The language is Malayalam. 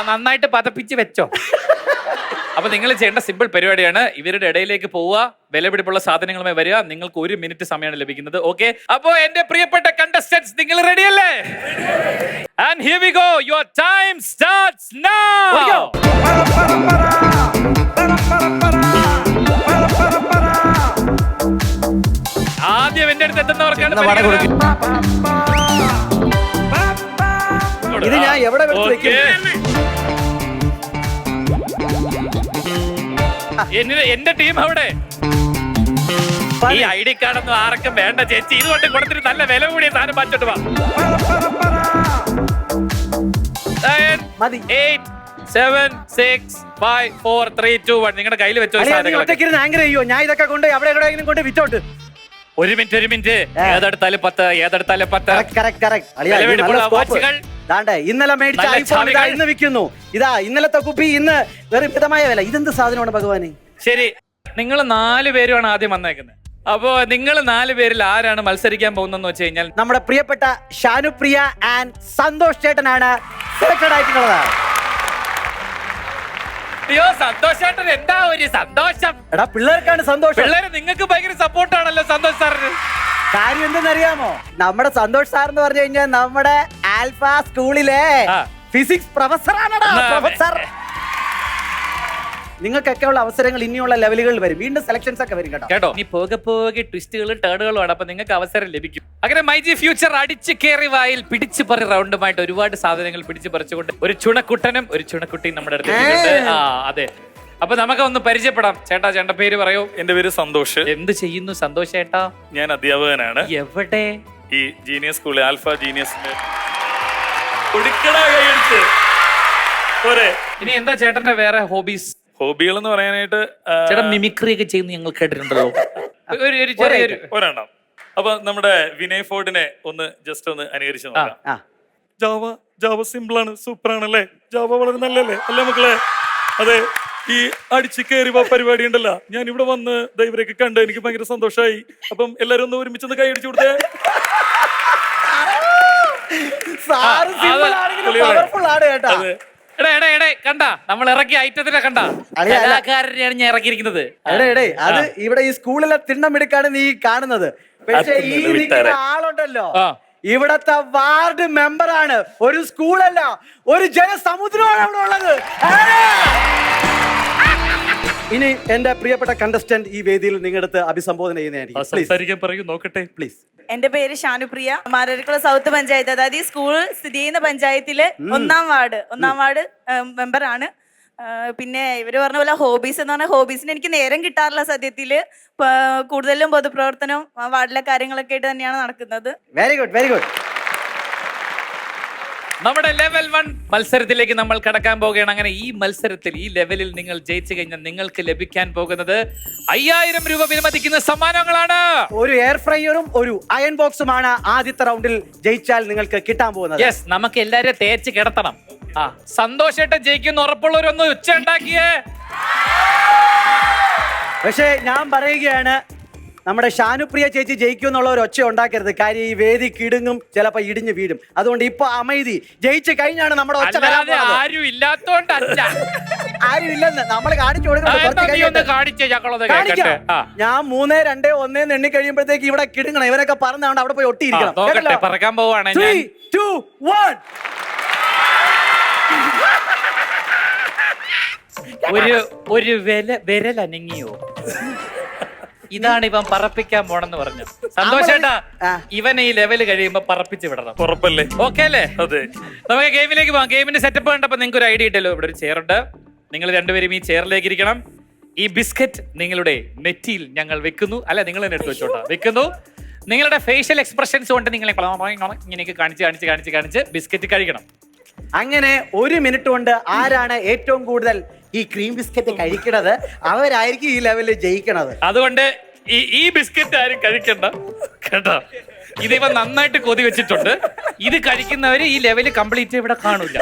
നന്നായിട്ട് പതപ്പിച്ച് വെച്ചോ. അപ്പൊ നിങ്ങൾ ചെയ്യേണ്ട സിമ്പിൾ പരിപാടിയാണ്. ഇവരുടെ ഇടയിലേക്ക് പോവുക, വിലപിടിപ്പുള്ള സാധനങ്ങളുമായി വരിക. നിങ്ങൾക്ക് 1 മിനിറ്റ് സമയമാണ് ലഭിക്കുന്നത്. ഓക്കെ, അപ്പോ എന്റെ പ്രിയപ്പെട്ട കണ്ടസ്റ്റന്റ്സ്, നിങ്ങൾ റെഡി അല്ലേ? And here we go. Your time starts now. ആദ്യം എന്റെ അടുത്ത് എത്തുന്നവർക്കാണ് ഇത് ഞാൻ എവിടെ എന്റെ ടീം അവിടെ. ഈ ഐഡി കാർഡൊന്നും ആർക്കും വേണ്ട ചേച്ചി. ഇതുകൊണ്ട് കൊടുത്തിട്ട് നല്ല വില കൂടിയ സാധനം മാറ്റോട്ട് വാ. 9, 8, 7, 6, 5, 4, 3, 2, 1. നിങ്ങളുടെ കയ്യിൽ വെച്ചോ സാധനങ്ങൾ. ഞാൻ ഇതൊക്കെ കൊണ്ട് അവിടെ എവിടെയെങ്കിലും കൊണ്ട് വിറ്റോട്ട്. ഒരു മിനിറ്റ്. ഏതെടുത്താലും 10, ഏതെടുത്താലും 10. ഇന്നലെ മേടിച്ച ഐഫോൺ ഇതാ ഇന്ന് വിൽക്കുന്നു. ഇതാ ഇന്നലത്തെ കുപ്പി ഇന്ന് വെറും മിതമായ വില. ഇതെന്ത് സാധനമാണ് ഭഗവാനെ? ശരി, നിങ്ങൾ 4 പേരുമാണ് ആദ്യം വന്നേക്കുന്നത്. അപ്പോ നിങ്ങൾ 4 പേരിൽ ആരാണ് മത്സരിക്കാൻ പോകുന്നതെന്ന് വെച്ച് കഴിഞ്ഞാൽ നമ്മുടെ പ്രിയപ്പെട്ട ഷാനുപ്രിയ ആൻഡ് സന്തോഷ് ചേട്ടനാണ് സെലക്ടഡ് ആയിട്ടുള്ളത്. അയ്യോ സന്തോഷ് ചേട്ടൻ, എന്താ ഒരു സന്തോഷം. എടാ പിള്ളേർക്കാണ് സന്തോഷം. പിള്ളേര് നിങ്ങൾക്ക് ഭയങ്കര സപ്പോർട്ടാണല്ലോ സന്തോഷ് സാറിന്. കാര്യം എന്തെന്നറിയാമോ? നമ്മുടെ സന്തോഷ് സാർ എന്ന് പറഞ്ഞു കഴിഞ്ഞാൽ നമ്മുടെ ആൽഫ സ്കൂളിലെ ഫിസിക്സ് പ്രൊഫസറാണടാ. പ്രൊഫസർ, നിങ്ങൾക്കൊക്കെ ഉള്ള അവസരങ്ങൾ ഇനിയുള്ള ലെവലുകളിൽ വരും. വീണ്ടും സെലക്ഷൻസ് ഒക്കെ വരും കേട്ടോ. ഇനി പോകെ ട്വിസ്റ്റുകളും ടേണുകളും ആണ്. അപ്പൊ നിങ്ങൾക്ക് അവസരം ലഭിക്കും. അങ്ങനെ മൈജി ഫ്യൂച്ചർ അടിച്ചു കയറി വായിൽ പിടിച്ചു പറി റൗണ്ടുമായിട്ട് ഒരുപാട് സാധനങ്ങൾ പിടിച്ചു പറിച്ചുകൊണ്ട് ഒരു ചുണക്കുട്ടനും ഒരു ചുണക്കുട്ടിയും നമ്മുടെ അടുത്ത്. അതെ, അപ്പൊ നമുക്ക് ഒന്ന് പരിചയപ്പെടാം. ചേട്ടന്റെ പേര് പറയൂ. എന്റെ പേര് സന്തോഷ്. എന്ത് ചെയ്യുന്നു സന്തോഷ് ചേട്ടാ? ഞാൻ അധ്യാപകനാണ്. എവിടെ? ഈ ജീനിയസ് സ്കൂളിൽ, ആൽഫ ജീനിയസിന്റെ. ഇനി എന്താ ചേട്ടന്റെ വേറെ ഹോബീസ്? ഹോബികൾ എന്ന് പറയാനായിട്ട് ചേട്ടൻ മിമിക്രി ഒക്കെ ചെയ്യുന്ന ഞങ്ങൾ കേട്ടിട്ടുണ്ടല്ലോ. ഒരെണ്ണം. അപ്പൊ നമ്മുടെ വിനയ് ഫോർഡിനെ ഒന്ന് ജസ്റ്റ് ഒന്ന് അനുകരിച്ച് നോക്കാം. ജാവ സിമ്പിൾ ആണ്, സൂപ്പർ ആണല്ലേ? ജാവ വളരെ നല്ലല്ലേ അല്ലേ മക്കളെ? അതെ, ഈ അടിച്ചു കയറി പരിപാടി ഉണ്ടല്ലോ, ഞാൻ ഇവിടെ വന്ന് ഇവരൊക്കെ കണ്ട് എനിക്ക് ഭയങ്കര സന്തോഷമായി. അപ്പം എല്ലാരും ഒന്ന് ഒരുമിച്ചൊന്ന് കൈ അടിച്ചു കൊടുത്തേ. കണ്ട, നമ്മൾ ഇറക്കിയ ഐറ്റത്തിനെ കണ്ട കലാകാരനെയാണ് ഞാൻ ഇറക്കിയിരിക്കുന്നത്. അത് ഇവിടെ ഈ സ്കൂളിലെ തിണ്ണമെടുക്കാണ് നീ കാണുന്നത്. പക്ഷെ ഈ നിൽക്കുന്ന ആളുണ്ടല്ലോ, ഇവിടത്തെ വാർഡ് മെമ്പറാണ്. ഒരു സ്കൂളല്ല, ഒരു ജനസമുദ്രമാണ് അവിടെ ഉള്ളത്. ഇനി എന്റെ പ്രിയപ്പെട്ട കണ്ടസ്റ്റന്റ് ഈ വേദിയിൽ നിങ്ങളുടെ അഭിസംബോധന ചെയ്യുന്നതായിരിക്കും. നോക്കട്ടെ പ്ലീസ്. എന്റെ പേര് ഷാനുപ്രിയ. മാരാരിക്കുളം സൗത്ത് പഞ്ചായത്ത്, അതായത് ഈ സ്കൂൾ സ്ഥിതി ചെയ്യുന്ന പഞ്ചായത്തില് 1ാം വാർഡ് മെമ്പറാണ്. പിന്നെ ഇവര് പറഞ്ഞ പോലെ ഹോബീസ് എന്ന് പറഞ്ഞാൽ ഹോബീസിന് എനിക്ക് നേരം കിട്ടാറില്ല സത്യത്തില്. കൂടുതലും പൊതുപ്രവർത്തനം, വാർഡിലെ കാര്യങ്ങളൊക്കെ ആയിട്ട് തന്നെയാണ് നടക്കുന്നത്. Very good. നമ്മുടെ ലെവൽ 1 മത്സരത്തിലേക്ക് നമ്മൾ കടക്കാൻ പോവുകയാണ്. അങ്ങനെ ഈ മത്സരത്തിൽ, ഈ ലെവലിൽ നിങ്ങൾ ജയിച്ചു കഴിഞ്ഞാൽ നിങ്ങൾക്ക് ലഭിക്കാൻ പോകുന്നത് 5000 രൂപ വിലമതിക്കുന്ന സമ്മാനങ്ങളാണ്. ഒരു എയർ ഫ്രയറും ഒരു അയൺ ബോക്സുമാണ് ആദ്യത്തെ റൗണ്ടിൽ ജയിച്ചാൽ നിങ്ങൾക്ക് കിട്ടാൻ പോകുന്നത്. യെസ്, നമുക്ക് എല്ലാവരും തേച്ച് കിടത്തണം. സന്തോഷമായിട്ട് ജയിക്കുന്ന ഉറപ്പുള്ളവരൊന്ന് ഉച്ച ഉണ്ടാക്കിയേ. പക്ഷേ ഞാൻ പറയുകയാണ്, നമ്മുടെ ഷാനുപ്രിയ ചേച്ചി ജയിക്കും എന്നുള്ള ഒരു ഒച്ച ഉണ്ടാക്കരുത്. കാര്യം ഈ വേദി കിടുങ്ങും, ചിലപ്പോ ഇടിഞ്ഞു വീഴും. അതുകൊണ്ട് ഇപ്പൊ അമൈതി ജയിച്ചു കഴിഞ്ഞാണ് നമ്മുടെ ഒച്ച. ആരും ഇല്ലാത്തോണ്ടല്ല, ആരും ഇല്ലെന്ന് നമ്മൾ കാണിച്ചു കൊടുക്കണം. ഞാൻ 3, 2, 1 എണ്ണി കഴിയുമ്പോഴത്തേക്ക് ഇവിടെ കിടുങ്ങണം. ഇവരൊക്കെ പറഞ്ഞാണ്ട് അവിടെ പോയി ഒട്ടിയിരിക്കണം. പറക്കാൻ പോവാണ്. 3, 2, 1. ഒരു വിരൽ അനങ്ങിയോ? ഇതാണ് ഇവൻ പറപ്പിക്കാൻ പോണെന്ന് പറഞ്ഞു. സന്തോഷേട്ടാ, ഇവൻ ഈ ലെവല് കഴിയുമ്പോ പറപ്പിച്ച് വിടണം. ഉറപ്പല്ലേ? ഓക്കെ അല്ലേ? അതെ, നമുക്ക് ഗെയിമിലേക്ക് പോകാം. ഗെയിമിന്റെ സെറ്റപ്പ് കണ്ടപ്പോ നിങ്ങൾക്ക് ഒരു ഐഡിയ ഇട്ടല്ലോ. ഇവിടെ ഒരു ചെയറുണ്ട്. നിങ്ങൾ രണ്ടുപേരും ഈ ചെയറിലേക്ക് ഇരിക്കണം. ഈ ബിസ്ക്കറ്റ് നിങ്ങളുടെ നെറ്റിയിൽ ഞങ്ങൾ വെക്കുന്നു. അല്ല, നിങ്ങൾ തന്നെ എടുത്ത് വെച്ചോട്ടാ. വെക്കുന്നു. നിങ്ങളുടെ ഫേഷ്യൽ എക്സ്പ്രഷൻസ് കൊണ്ട് നിങ്ങളെ ഇങ്ങനെയൊക്കെ കാണിച്ച് ബിസ്ക്കറ്റ് കഴിക്കണം. അങ്ങനെ 1 മിനിറ്റ് കൊണ്ട് ആരാണ് ഏറ്റവും കൂടുതൽ ഈ ക്രീം ബിസ്ക്കറ്റ് കഴിക്കണത് അവരായിരിക്കും ഈ ലെവലിൽ ജയിക്കണത്. അതുകൊണ്ട് ഈ ബിസ്ക്കറ്റ് ആരും കഴിക്കണ്ട കേട്ടോ. ഇതിവ നന്നായിട്ട് കൊതി വെച്ചിട്ടുണ്ട്. ഇത് കഴിക്കുന്നവര് ഈ ലെവല് കംപ്ലീറ്റ് ഇവിടെ കാണൂല.